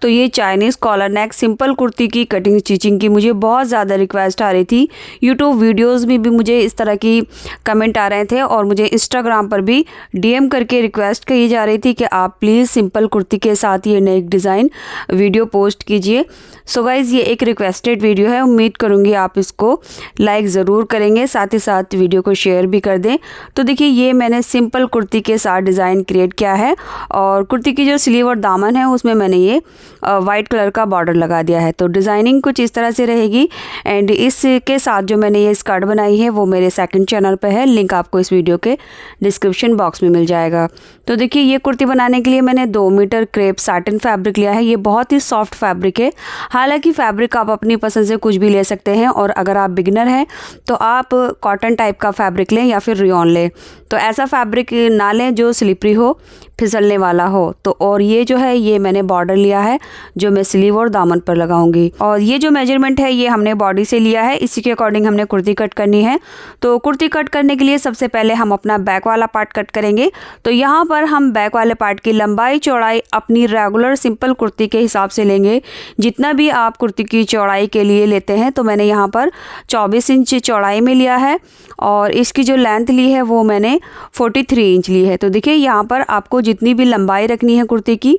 तो ये Chinese collar neck simple kurti की कटिंग स्टिचिंग की मुझे बहुत ज़्यादा रिक्वेस्ट आ रही थी। यूट्यूब वीडियोस में भी मुझे इस तरह की कमेंट आ रहे थे और मुझे इंस्टाग्राम पर भी डीएम करके रिक्वेस्ट की जा रही थी कि आप प्लीज़ सिंपल कुर्ती के साथ ये नेक डिज़ाइन वीडियो पोस्ट कीजिए। सो गाइज़ ये एक रिक्वेस्टेड वीडियो है, उम्मीद करूँगी आप इसको लाइक ज़रूर करेंगे, साथ ही साथ वीडियो को शेयर भी कर दें। तो देखिए ये मैंने सिंपल कुर्ती के साथ डिज़ाइन क्रिएट किया है और कुर्ती की जो स्लीव और दामन है उसमें मैंने ये वाइट कलर का बॉर्डर लगा दिया है। तो डिज़ाइनिंग कुछ इस तरह से रहेगी एंड इसके साथ जो मैंने ये स्कर्ट बनाई है वो मेरे सेकंड चैनल पे है, लिंक आपको इस वीडियो के डिस्क्रिप्शन बॉक्स में मिल जाएगा। तो देखिए ये कुर्ती बनाने के लिए मैंने 2 मीटर क्रेप साटिन फैब्रिक लिया है। ये बहुत ही सॉफ्ट फैब्रिक है, हालांकि फैब्रिक आप अपनी पसंद से कुछ भी ले सकते हैं और अगर आप बिगिनर हैं तो आप कॉटन टाइप का फैब्रिक लें या फिर रियॉन लें। तो ऐसा फैब्रिक ना लें जो स्लिपरी हो, फिसलने वाला हो। तो और ये जो है ये मैंने बॉर्डर लिया है जो मैं स्लीव और दामन पर लगाऊंगी और ये जो मेजरमेंट है ये हमने बॉडी से लिया है, इसी के अकॉर्डिंग हमने कुर्ती कट करनी है। तो कुर्ती कट करने के लिए सबसे पहले हम अपना बैक वाला पार्ट कट करेंगे। तो यहाँ पर हम बैक वाले पार्ट की लंबाई चौड़ाई अपनी रेगुलर सिंपल कुर्ती के हिसाब से लेंगे, जितना भी आप कुर्ती की चौड़ाई के लिए लेते हैं। तो मैंने यहाँ पर 24 इंच चौड़ाई में लिया है और इसकी जो लेंथ ली है वो मैंने 43 इंच ली है। तो देखिए यहाँ पर आपको जितनी भी लंबाई रखनी है कुर्ती की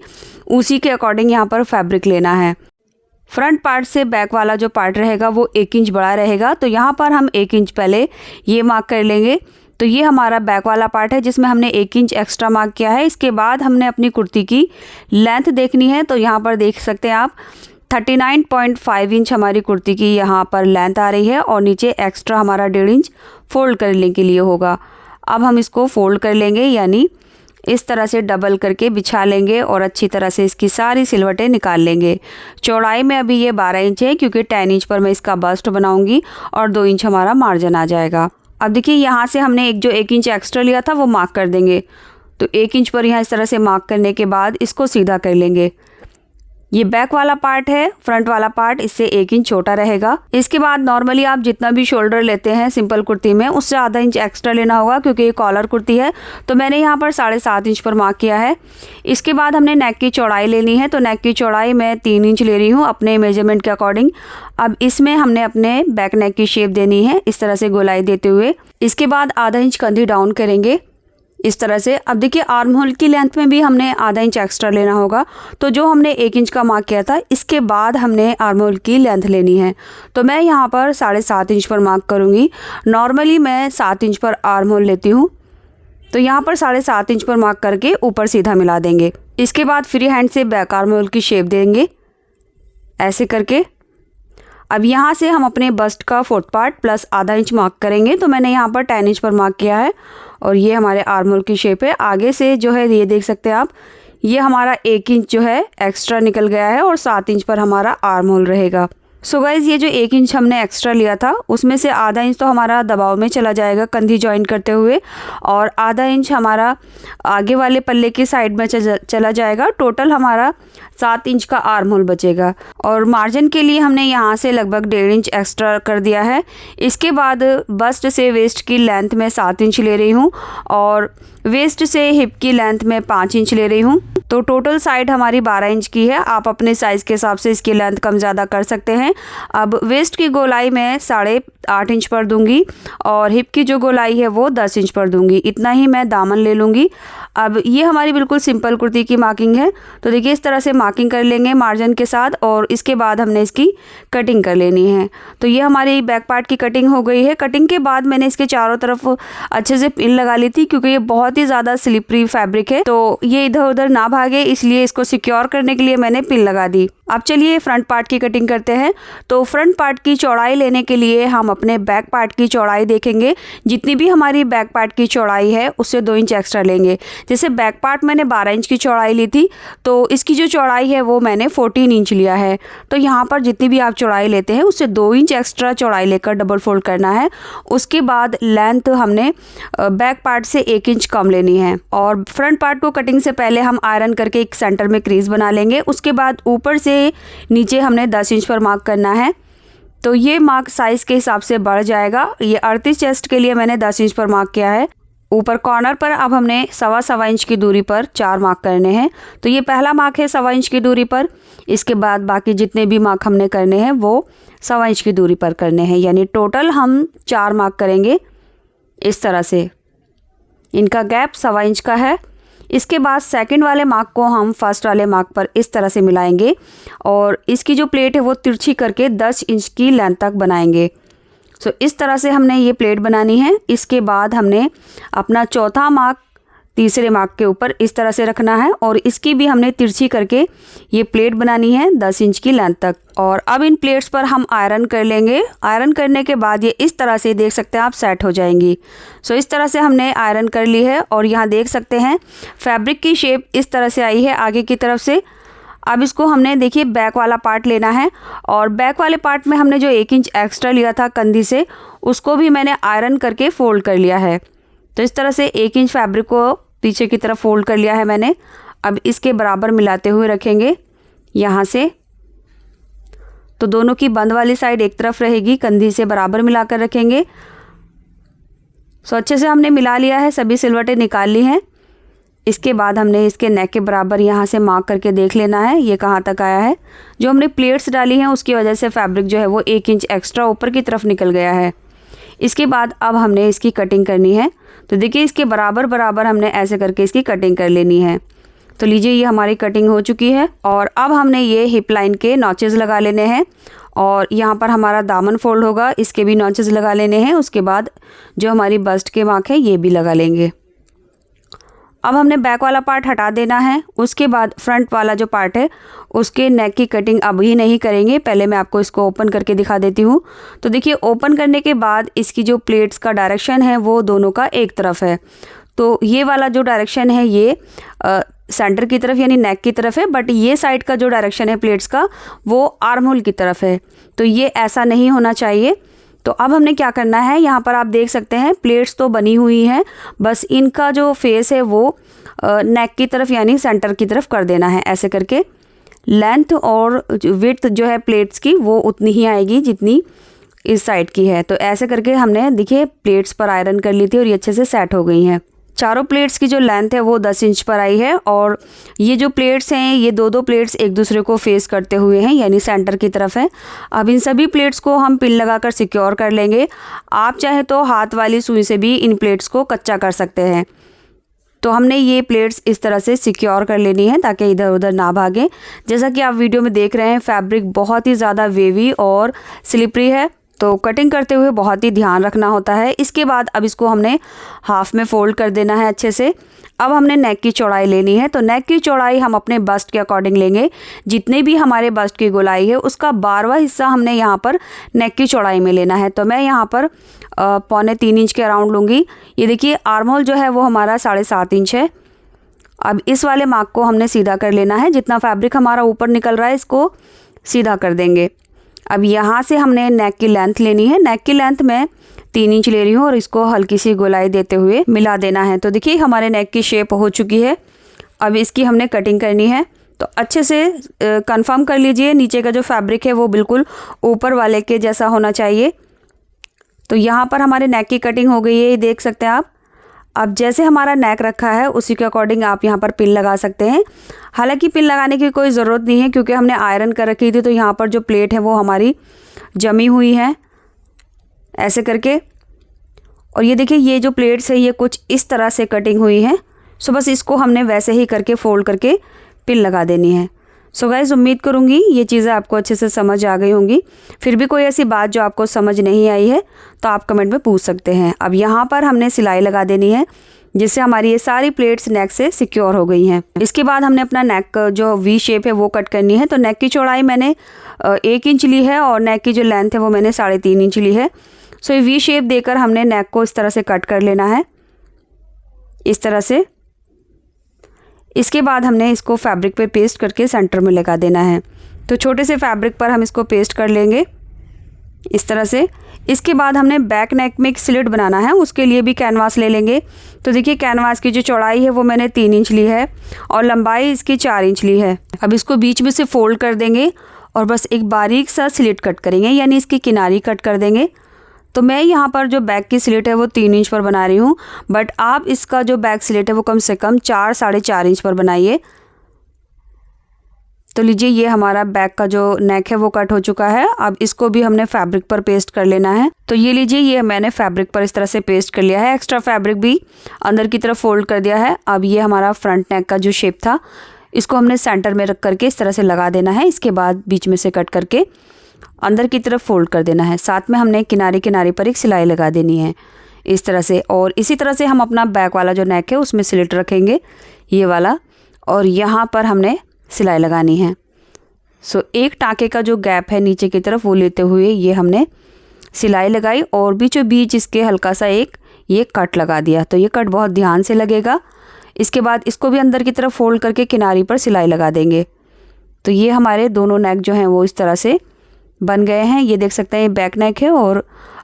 उसी के अकॉर्डिंग यहाँ पर फैब्रिक लेना है। फ्रंट पार्ट से बैक वाला जो पार्ट रहेगा वो 1 इंच बड़ा रहेगा, तो यहाँ पर हम 1 इंच पहले ये मार्क कर लेंगे। तो ये हमारा बैक वाला पार्ट है जिसमें हमने 1 इंच एक्स्ट्रा मार्क किया है। इसके बाद हमने अपनी कुर्ती की लेंथ देखनी है। तो यहाँ पर देख सकते हैं आप 39.5 इंच हमारी कुर्ती की यहाँ पर लेंथ आ रही है और नीचे एक्स्ट्रा हमारा 1.5 इंच फोल्ड करने के लिए होगा। अब हम इसको फोल्ड कर लेंगे, यानी इस तरह से डबल करके बिछा लेंगे और अच्छी तरह से इसकी सारी सिलवटें निकाल लेंगे। चौड़ाई में अभी ये 12 इंच है क्योंकि 10 इंच पर मैं इसका बस्ट बनाऊंगी और 2 इंच हमारा मार्जिन आ जाएगा। अब देखिए यहाँ से हमने जो 1 इंच एक्स्ट्रा लिया था वो मार्क कर देंगे। तो 1 इंच पर यहाँ इस तरह से मार्क करने के बाद इसको सीधा कर लेंगे। ये बैक वाला पार्ट है, फ्रंट वाला पार्ट इससे 1 इंच छोटा रहेगा। इसके बाद नॉर्मली आप जितना भी शोल्डर लेते हैं सिंपल कुर्ती में उससे आधा इंच एक्स्ट्रा लेना होगा क्योंकि ये कॉलर कुर्ती है। तो मैंने यहाँ पर 7.5 इंच पर मार्क किया है। इसके बाद हमने नेक की चौड़ाई लेनी है। तो नेक की चौड़ाई मैं 3 इंच ले रही हूँ अपने मेजरमेंट के अकॉर्डिंग। अब इसमें हमने अपने बैक नेक की शेप देनी है इस तरह से गोलाई देते हुए। इसके बाद आधा इंच कंधी डाउन करेंगे इस तरह से। अब देखिए आर्म होल की लेंथ में भी हमने आधा इंच एक्स्ट्रा लेना होगा। तो जो हमने 1 इंच का मार्क किया था इसके बाद हमने आर्म होल की लेंथ लेनी है। तो मैं यहाँ पर 7.5 इंच पर मार्क करूँगी। नॉर्मली मैं 7 इंच पर आर्म होल लेती हूँ। तो यहाँ पर 7.5 इंच पर मार्क करके ऊपर सीधा मिला देंगे। इसके बाद फ्री हैंड से बैक आर्म होल की शेप देंगे ऐसे करके। अब यहाँ से हम अपने बस्ट का 4th पार्ट प्लस आधा इंच मार्क करेंगे। तो मैंने यहाँ पर 10 इंच पर मार्क किया है और ये हमारे आर्म होल की शेप है। आगे से जो है ये देख सकते हैं आप, ये हमारा 1 इंच जो है एक्स्ट्रा निकल गया है और 7 इंच पर हमारा आर्म होल रहेगा। सो गाइज़ ये जो 1 इंच हमने एक्स्ट्रा लिया था उसमें से आधा इंच तो हमारा दबाव में चला जाएगा कंधी जॉइन करते हुए और आधा इंच हमारा आगे वाले पल्ले की साइड में चला जाएगा। टोटल हमारा 7 इंच का आर्म होल बचेगा और मार्जिन के लिए हमने यहाँ से लगभग 1.5 इंच एक्स्ट्रा कर दिया है। इसके बाद बस्ट से वेस्ट की लेंथ में 7 इंच ले रही हूँ और वेस्ट से हिप की लेंथ में 5 इंच ले रही हूँ। तो टोटल साइड हमारी 12 इंच की है। आप अपने साइज़ के हिसाब से इसकी लेंथ कम ज़्यादा कर सकते हैं। अब वेस्ट की गोलाई मैं 8.5 इंच पर दूंगी और हिप की जो गोलाई है वो 10 इंच पर दूंगी। इतना ही मैं दामन ले लूँगी। अब ये हमारी बिल्कुल सिंपल कुर्ती की मार्किंग है। तो देखिए इस तरह से मार्किंग कर लेंगे मार्जिन के साथ और इसके बाद हमने इसकी कटिंग कर लेनी है। तो ये हमारी बैक पार्ट की कटिंग हो गई है। कटिंग के बाद मैंने इसके चारों तरफ अच्छे से पिन लगा ली थी क्योंकि ये बहुत ही ज़्यादा स्लिपरी फैब्रिक है, तो ये इधर उधर ना भागे, इसलिए इसको सिक्योर करने के लिए मैंने पिन लगा दी। अब चलिए फ्रंट पार्ट की कटिंग करते हैं। तो फ्रंट पार्ट की चौड़ाई लेने के लिए हम अपने बैक पार्ट की चौड़ाई देखेंगे। जितनी भी हमारी बैक पार्ट की चौड़ाई है उससे 2 इंच एक्स्ट्रा लेंगे। जैसे बैक पार्ट मैंने 12 इंच की चौड़ाई ली थी तो इसकी जो चौड़ाई है वो मैंने 14 इंच लिया है। तो यहाँ पर जितनी भी आप चौड़ाई लेते हैं उससे 2 इंच एक्स्ट्रा चौड़ाई लेकर डबल फोल्ड करना है। उसके बाद लेंथ हमने बैक पार्ट से 1 इंच कम लेनी है और फ्रंट पार्ट को कटिंग से पहले हम आयरन करके एक सेंटर में क्रीज बना लेंगे। उसके बाद ऊपर से नीचे हमने 10 इंच पर मार्क करना है। तो ये मार्क साइज़ के हिसाब से बढ़ जाएगा। ये 38 चेस्ट के लिए मैंने 10 इंच पर मार्क किया है। ऊपर कॉर्नर पर अब हमने सवा इंच की दूरी पर 4 मार्क करने हैं। तो ये पहला मार्क है 1.25 इंच की दूरी पर। इसके बाद बाकी जितने भी मार्क हमने करने हैं वो 1.25 इंच की दूरी पर करने हैं, यानी टोटल हम 4 मार्क करेंगे इस तरह से। इनका गैप 1.25 इंच का है। इसके बाद सेकंड वाले मार्क को हम फर्स्ट वाले मार्क पर इस तरह से मिलाएंगे और इसकी जो प्लेट है वो तिरछी करके 10 इंच की लेंथ तक बनाएंगे। सो इस तरह से हमने ये प्लेट बनानी है। इसके बाद हमने अपना चौथा मार्क तीसरे मार्क के ऊपर इस तरह से रखना है और इसकी भी हमने तिरछी करके ये प्लेट बनानी है 10 इंच की लेंथ तक। और अब इन प्लेट्स पर हम आयरन कर लेंगे। आयरन करने के बाद ये इस तरह से देख सकते हैं आप सेट हो जाएंगी। सो इस तरह से हमने आयरन कर ली है और यहाँ देख सकते हैं फैब्रिक की शेप इस तरह से आई है आगे की तरफ से। अब इसको हमने देखिए बैक वाला पार्ट लेना है और बैक वाले पार्ट में हमने जो 1 इंच एक्स्ट्रा लिया था कंधी से, उसको भी मैंने आयरन करके फ़ोल्ड कर लिया है। तो इस तरह से 1 इंच फैब्रिक को पीछे की तरफ फ़ोल्ड कर लिया है मैंने। अब इसके बराबर मिलाते हुए रखेंगे यहाँ से। तो दोनों की बंद वाली साइड एक तरफ रहेगी, कंधी से बराबर मिलाकर रखेंगे। सो अच्छे से हमने मिला लिया है, सभी सिलवटें निकाल ली हैं। इसके बाद हमने इसके नेक के बराबर यहाँ से मार्क करके देख लेना है ये कहाँ तक आया है। जो हमने प्लेट्स डाली हैं उसकी वजह से फैब्रिक जो है वो 1 इंच एक्स्ट्रा ऊपर की तरफ निकल गया है। इसके बाद अब हमने इसकी कटिंग करनी है। तो देखिए इसके बराबर बराबर हमने ऐसे करके इसकी कटिंग कर लेनी है। तो लीजिए ये हमारी कटिंग हो चुकी है और अब हमने ये हिप लाइन के नॉचेस लगा लेने हैं और यहाँ पर हमारा दामन फोल्ड होगा, इसके भी नॉचेस लगा लेने हैं। उसके बाद जो हमारी बस्ट के मार्क है ये भी लगा लेंगे। अब हमने बैक वाला पार्ट हटा देना है। उसके बाद फ्रंट वाला जो पार्ट है उसके नेक की कटिंग अभी नहीं करेंगे, पहले मैं आपको इसको ओपन करके दिखा देती हूँ। तो देखिए ओपन करने के बाद इसकी जो प्लेट्स का डायरेक्शन है वो दोनों का एक तरफ है। तो ये वाला जो डायरेक्शन है ये सेंटर की तरफ यानी नेक की तरफ है, बट ये साइड का जो डायरेक्शन है प्लेट्स का वो आर्म होल की तरफ है। तो ये ऐसा नहीं होना चाहिए। तो अब हमने क्या करना है, यहाँ पर आप देख सकते हैं प्लेट्स तो बनी हुई हैं, बस इनका जो फेस है वो नेक की तरफ यानी सेंटर की तरफ कर देना है। ऐसे करके लेंथ और विड्थ जो है प्लेट्स की वो उतनी ही आएगी जितनी इस साइड की है। तो ऐसे करके हमने देखिए प्लेट्स पर आयरन कर ली थी और ये अच्छे से सेट हो गई हैं। चारों प्लेट्स की जो लेंथ है वो 10 इंच पर आई है और ये जो प्लेट्स हैं ये दो प्लेट्स एक दूसरे को फेस करते हुए हैं यानी सेंटर की तरफ है। अब इन सभी प्लेट्स को हम पिन लगाकर सिक्योर कर लेंगे। आप चाहे तो हाथ वाली सुई से भी इन प्लेट्स को कच्चा कर सकते हैं। तो हमने ये प्लेट्स इस तरह से सिक्योर कर लेनी है ताकि इधर उधर ना भागें। जैसा कि आप वीडियो में देख रहे हैं फैब्रिक बहुत ही ज़्यादा वेवी और स्लिपरी है, तो कटिंग करते हुए बहुत ही ध्यान रखना होता है। इसके बाद अब इसको हमने हाफ में फ़ोल्ड कर देना है अच्छे से। अब हमने नेक की चौड़ाई लेनी है। तो नेक की चौड़ाई हम अपने बस्ट के अकॉर्डिंग लेंगे। जितने भी हमारे बस्ट की गोलाई है उसका 12वां हिस्सा हमने यहाँ पर नेक की चौड़ाई में लेना है। तो मैं यहाँ पर 3.25 इंच के अराउंड लूँगी। ये देखिए आर्म होल जो है वो हमारा 7.5 इंच है। अब इस वाले मार्क को हमने सीधा कर लेना है। जितना फैब्रिक हमारा ऊपर निकल रहा है इसको सीधा कर देंगे। अब यहाँ से हमने नेक की लेंथ लेनी है। नेक की लेंथ मैं 3 इंच ले रही हूँ और इसको हल्की सी गोलाई देते हुए मिला देना है। तो देखिए हमारे नेक की शेप हो चुकी है। अब इसकी हमने कटिंग करनी है। तो अच्छे से कंफर्म कर लीजिए नीचे का जो फैब्रिक है वो बिल्कुल ऊपर वाले के जैसा होना चाहिए। तो यहाँ पर हमारे नेक की कटिंग हो गई है, ये देख सकते हैं आप। अब जैसे हमारा नेक रखा है उसी के अकॉर्डिंग आप यहाँ पर पिन लगा सकते हैं। हालांकि पिन लगाने की कोई ज़रूरत नहीं है क्योंकि हमने आयरन कर रखी थी, तो यहाँ पर जो प्लेट है वो हमारी जमी हुई है ऐसे करके। और ये देखिए ये जो प्लेट्स है ये कुछ इस तरह से कटिंग हुई है। सो बस इसको हमने वैसे ही करके फोल्ड करके पिन लगा देनी है। सो गाइस उम्मीद करूँगी ये चीज़ें आपको अच्छे से समझ आ गई होंगी। फिर भी कोई ऐसी बात जो आपको समझ नहीं आई है तो आप कमेंट में पूछ सकते हैं। अब यहाँ पर हमने सिलाई लगा देनी है जिससे हमारी ये सारी प्लेट्स नेक से सिक्योर हो गई हैं। इसके बाद हमने अपना नेक जो वी शेप है वो कट करनी है। तो नेक की चौड़ाई मैंने 1 इंच ली है और नेक की जो लेंथ है वो मैंने 3.5 इंच ली है। सो ये वी शेप देकर हमने नेक को इस तरह से कट कर लेना है, इस तरह से। इसके बाद हमने इसको फैब्रिक पे पेस्ट करके सेंटर में लगा देना है। तो छोटे से फैब्रिक पर हम इसको पेस्ट कर लेंगे इस तरह से। इसके बाद हमने बैक नेक में एक स्लिट बनाना है, उसके लिए भी कैनवास ले लेंगे। तो देखिए कैनवास की जो चौड़ाई है वो मैंने 3 इंच ली है और लंबाई इसकी 4 इंच ली है। अब इसको बीच में से फोल्ड कर देंगे और बस एक बारीक सा स्लिट कट करेंगे यानी इसकी किनारी कट कर देंगे तो मैं यहाँ पर जो बैक की स्लिट है वो 3 इंच पर बना रही हूँ, बट आप इसका जो बैक स्लिट है वो कम से कम 4 साढ़े 4 इंच पर बनाइए। तो लीजिए ये हमारा बैक का जो नेक है वो कट हो चुका है। अब इसको भी हमने फैब्रिक पर पेस्ट कर लेना है। तो ये लीजिए ये मैंने फैब्रिक पर इस तरह से पेस्ट कर लिया है। एक्स्ट्रा फैब्रिक भी अंदर की तरफ फोल्ड कर दिया है। अब ये हमारा फ्रंट नेक का जो शेप था इसको हमने सेंटर में रख करके इस तरह से लगा देना है। इसके बाद बीच में से कट करके अंदर की तरफ फोल्ड कर देना है। साथ में हमने किनारे किनारे पर एक सिलाई लगा देनी है इस तरह से। और इसी तरह से हम अपना बैक वाला जो नेक है उसमें स्लिट रखेंगे ये वाला, और यहाँ पर हमने सिलाई लगानी है। सो एक टाँके का जो गैप है नीचे की तरफ वो लेते हुए ये हमने सिलाई लगाई और बीचों बीच इसके हल्का सा एक ये कट लगा दिया। तो ये कट बहुत ध्यान से लगेगा। इसके बाद इसको भी अंदर की तरफ फोल्ड करके किनारी पर सिलाई लगा देंगे। तो ये हमारे दोनों नेक जो हैं वो इस तरह से बन गए हैं। ये देख सकते हैं ये बैक नेक है और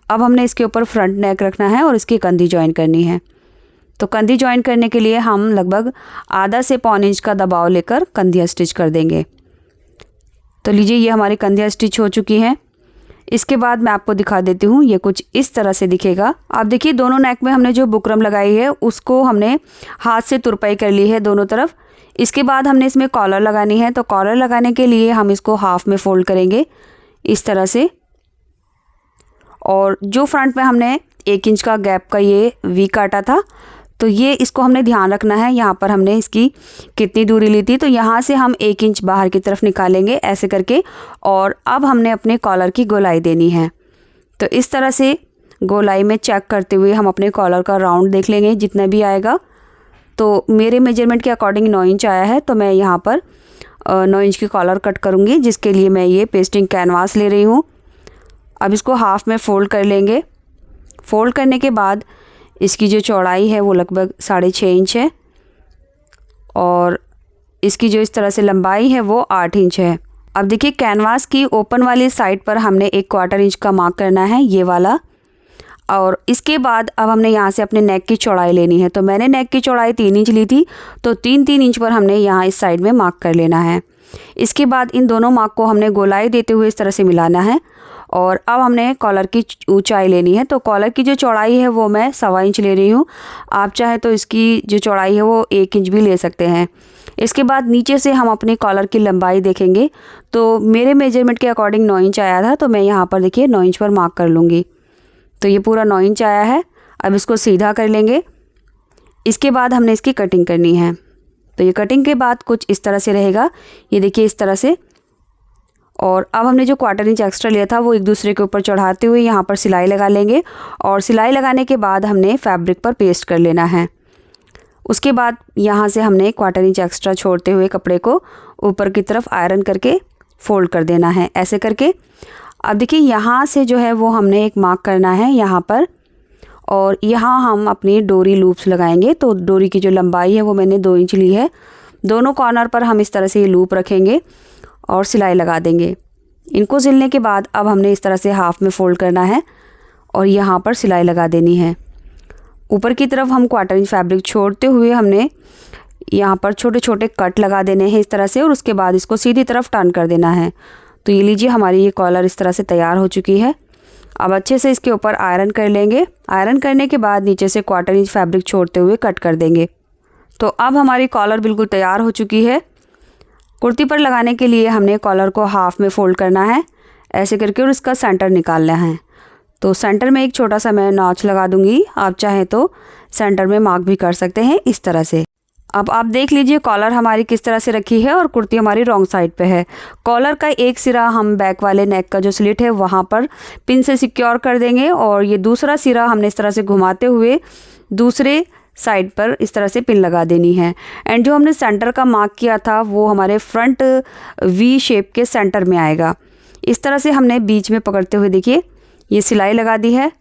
अब हमने इसके ऊपर फ्रंट नेक रखना है और इसकी कंधी ज्वाइन करनी है। तो कंधी ज्वाइन करने के लिए हम लगभग आधा से पौन इंच का दबाव लेकर कंधियाँ स्टिच कर देंगे। तो लीजिए ये हमारी कंधियाँ स्टिच हो चुकी हैं। इसके बाद मैं आपको दिखा देती हूँ, ये कुछ इस तरह से दिखेगा। आप देखिए दोनों नेक में हमने जो बुकरम लगाई है उसको हमने हाथ से तुरपाई कर ली है दोनों तरफ। इसके बाद हमने इसमें कॉलर लगानी है। तो कॉलर लगाने के लिए हम इसको हाफ में फोल्ड करेंगे इस तरह से। और जो फ्रंट में हमने 1 इंच का गैप का ये वी काटा था, तो ये इसको हमने ध्यान रखना है। यहाँ पर हमने इसकी कितनी दूरी ली थी, तो यहाँ से हम 1 इंच बाहर की तरफ निकालेंगे ऐसे करके। और अब हमने अपने कॉलर की गोलाई देनी है। तो इस तरह से गोलाई में चेक करते हुए हम अपने कॉलर का राउंड देख लेंगे जितना भी आएगा। तो मेरे मेजरमेंट के अकॉर्डिंग 9 इंच आया है, तो मैं यहाँ पर 9 इंच की कॉलर कट करूँगी, जिसके लिए मैं ये पेस्टिंग कैनवास ले रही हूँ। अब इसको हाफ में फ़ोल्ड कर लेंगे। फ़ोल्ड करने के बाद इसकी जो चौड़ाई है वो लगभग 6.5 इंच है और इसकी जो इस तरह से लंबाई है वो 8 इंच है। अब देखिए कैनवास की ओपन वाली साइड पर हमने 1/4 इंच का मार्क करना है ये वाला। और इसके बाद अब हमने यहाँ से अपने नेक की चौड़ाई लेनी है। तो मैंने नेक की चौड़ाई 3 इंच ली थी, तो 3-3 इंच पर हमने यहाँ इस साइड में मार्क कर लेना है। इसके बाद इन दोनों मार्क को हमने गोलाई देते हुए इस तरह से मिलाना है। और अब हमने कॉलर की ऊंचाई लेनी है। तो कॉलर की जो चौड़ाई है वो मैं 1.25 इंच ले रही हूँ। आप चाहे तो इसकी जो चौड़ाई है वो 1 इंच भी ले सकते हैं। इसके बाद नीचे से हम अपने कॉलर की लंबाई देखेंगे। तो मेरे मेजरमेंट के अकॉर्डिंग 9 इंच आया था, तो मैं यहाँ पर देखिए 9 इंच पर मार्क कर लूँगी। तो ये पूरा 9 इंच आया है। अब इसको सीधा कर लेंगे। इसके बाद हमने इसकी कटिंग करनी है। तो ये कटिंग के बाद कुछ इस तरह से रहेगा, ये देखिए इस तरह से। और अब हमने जो 1/4 इंच एक्स्ट्रा लिया था वो एक दूसरे के ऊपर चढ़ाते हुए यहाँ पर सिलाई लगा लेंगे। और सिलाई लगाने के बाद हमने फैब्रिक पर पेस्ट कर लेना है। उसके बाद यहाँ से हमने 1/4 इंच एक्स्ट्रा छोड़ते हुए कपड़े को ऊपर की तरफ आयरन करके फोल्ड कर देना है ऐसे करके। अब देखिए यहाँ से जो है वो हमने एक मार्क करना है यहाँ पर, और यहाँ हम अपनी डोरी लूप्स लगाएंगे। तो डोरी की जो लंबाई है वो मैंने 2 इंच ली है। दोनों कॉर्नर पर हम इस तरह से ये लूप रखेंगे और सिलाई लगा देंगे। इनको सिलने के बाद अब हमने इस तरह से हाफ में फ़ोल्ड करना है और यहाँ पर सिलाई लगा देनी है। ऊपर की तरफ हम 1/4 इंच फैब्रिक छोड़ते हुए हमने यहाँ पर छोटे छोटे कट लगा देने हैं इस तरह से, और उसके बाद इसको सीधी तरफ टर्न कर देना है। तो ये लीजिए हमारी ये कॉलर इस तरह से तैयार हो चुकी है। अब अच्छे से इसके ऊपर आयरन कर लेंगे। आयरन करने के बाद नीचे से 1/4 इंच फैब्रिक छोड़ते हुए कट कर देंगे। तो अब हमारी कॉलर बिल्कुल तैयार हो चुकी है। कुर्ती पर लगाने के लिए हमने कॉलर को हाफ में फ़ोल्ड करना है ऐसे करके, और इसका सेंटर निकालना है। तो सेंटर में एक छोटा सा मैं नॉच लगा दूंगी। आप चाहें तो सेंटर में मार्क भी कर सकते हैं इस तरह से। अब आप देख लीजिए कॉलर हमारी किस तरह से रखी है और कुर्ती हमारी रॉन्ग साइड पे है। कॉलर का एक सिरा हम बैक वाले नेक का जो स्लिट है वहाँ पर पिन से सिक्योर कर देंगे, और ये दूसरा सिरा हमने इस तरह से घुमाते हुए दूसरे साइड पर इस तरह से पिन लगा देनी है। एंड जो हमने सेंटर का मार्क किया था वो हमारे फ्रंट वी शेप के सेंटर में आएगा। इस तरह से हमने बीच में पकड़ते हुए देखिए ये सिलाई लगा दी है।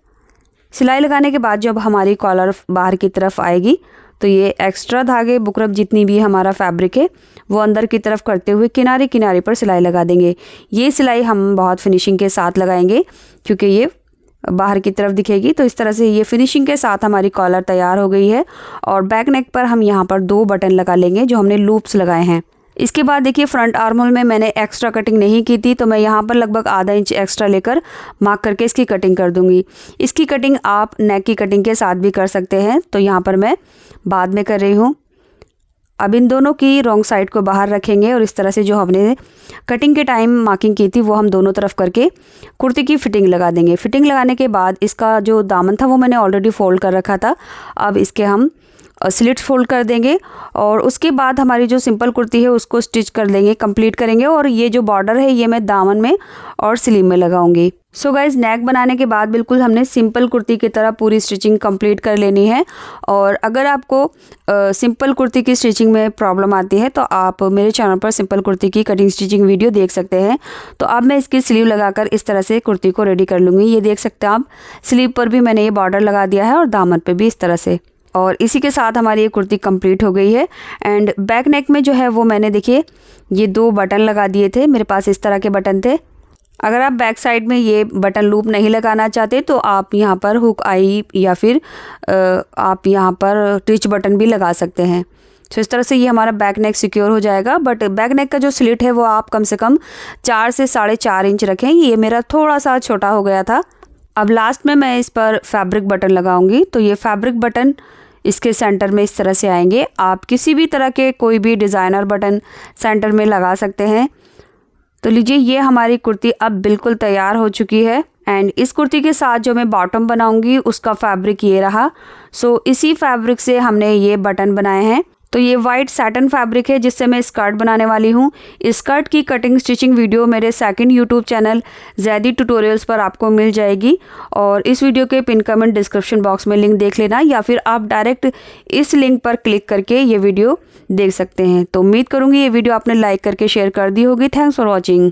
सिलाई लगाने के बाद जब हमारी कॉलर बाहर की तरफ आएगी तो ये एक्स्ट्रा धागे बुकरम जितनी भी हमारा फैब्रिक है वो अंदर की तरफ करते हुए किनारे किनारे पर सिलाई लगा देंगे। ये सिलाई हम बहुत फिनिशिंग के साथ लगाएंगे क्योंकि ये बाहर की तरफ दिखेगी। तो इस तरह से ये फिनिशिंग के साथ हमारी कॉलर तैयार हो गई है। और बैक नेक पर हम यहाँ पर 2 बटन लगा लेंगे जो हमने लूप्स लगाए हैं। इसके बाद देखिए फ्रंट आर्म होल में मैंने एक्स्ट्रा कटिंग नहीं की थी, तो मैं यहाँ पर लगभग आधा इंच एक्स्ट्रा लेकर मार्क करके इसकी कटिंग कर दूँगी। इसकी कटिंग आप नेक की कटिंग के साथ भी कर सकते हैं, तो यहाँ पर मैं बाद में कर रही हूँ। अब इन दोनों की रॉन्ग साइड को बाहर रखेंगे और इस तरह से जो हमने कटिंग के टाइम मार्किंग की थी वो हम दोनों तरफ करके कुर्ती की फ़िटिंग लगा देंगे। फ़िटिंग लगाने के बाद इसका जो दामन था वो मैंने ऑलरेडी फ़ोल्ड कर रखा था। अब इसके हम स्लिट्स फोल्ड कर देंगे और उसके बाद हमारी जो सिंपल कुर्ती है उसको स्टिच कर लेंगे, कंप्लीट करेंगे। और ये जो बॉर्डर है ये मैं दामन में और स्लीव में लगाऊंगी। सो गाइज़, नेक बनाने के बाद बिल्कुल हमने सिंपल कुर्ती की तरह पूरी स्टिचिंग कंप्लीट कर लेनी है। और अगर आपको सिंपल कुर्ती की स्टिचिंग में प्रॉब्लम आती है तो आप मेरे चैनल पर सिंपल कुर्ती की कटिंग स्टिचिंग वीडियो देख सकते हैं। तो अब मैं इसकी स्लीव लगाकर इस तरह से कुर्ती को रेडी कर लूँगी। ये देख सकते हैं आप, स्लीव पर भी मैंने ये बॉर्डर लगा दिया है और दामन पर भी इस तरह से। और इसी के साथ हमारी ये कुर्ती कंप्लीट हो गई है। एंड बैक नेक में जो है वो मैंने देखिए ये 2 बटन लगा दिए थे, मेरे पास इस तरह के बटन थे। अगर आप बैक साइड में ये बटन लूप नहीं लगाना चाहते तो आप यहाँ पर हुक आई या फिर आप यहाँ पर टिच बटन भी लगा सकते हैं। तो इस तरह से ये हमारा बैक नेक सिक्योर हो जाएगा। बट बैक नेक का जो स्लिट है वो आप कम से कम 4 से 4.5 इंच रखें। ये मेरा थोड़ा सा छोटा हो गया था। अब लास्ट में मैं इस पर फैब्रिक बटन लगाऊंगी। तो ये फैब्रिक बटन इसके सेंटर में इस तरह से आएंगे। आप किसी भी तरह के कोई भी डिज़ाइनर बटन सेंटर में लगा सकते हैं। तो लीजिए, ये हमारी कुर्ती अब बिल्कुल तैयार हो चुकी है। एंड इस कुर्ती के साथ जो मैं बॉटम बनाऊंगी उसका फैब्रिक ये रहा। सो इसी फैब्रिक से हमने ये बटन बनाए हैं। तो ये वाइट सैटन फैब्रिक है जिससे मैं स्कर्ट बनाने वाली हूँ। इस स्कर्ट की कटिंग स्टिचिंग वीडियो मेरे second YouTube channel Zaidi tutorials पर आपको मिल जाएगी। और इस वीडियो के पिन कमेंट डिस्क्रिप्शन बॉक्स में लिंक देख लेना, या फिर आप डायरेक्ट इस लिंक पर क्लिक करके ये वीडियो देख सकते हैं। तो उम्मीद करूँगी ये वीडियो आपने लाइक करके शेयर कर दी होगी। Thanks for watching.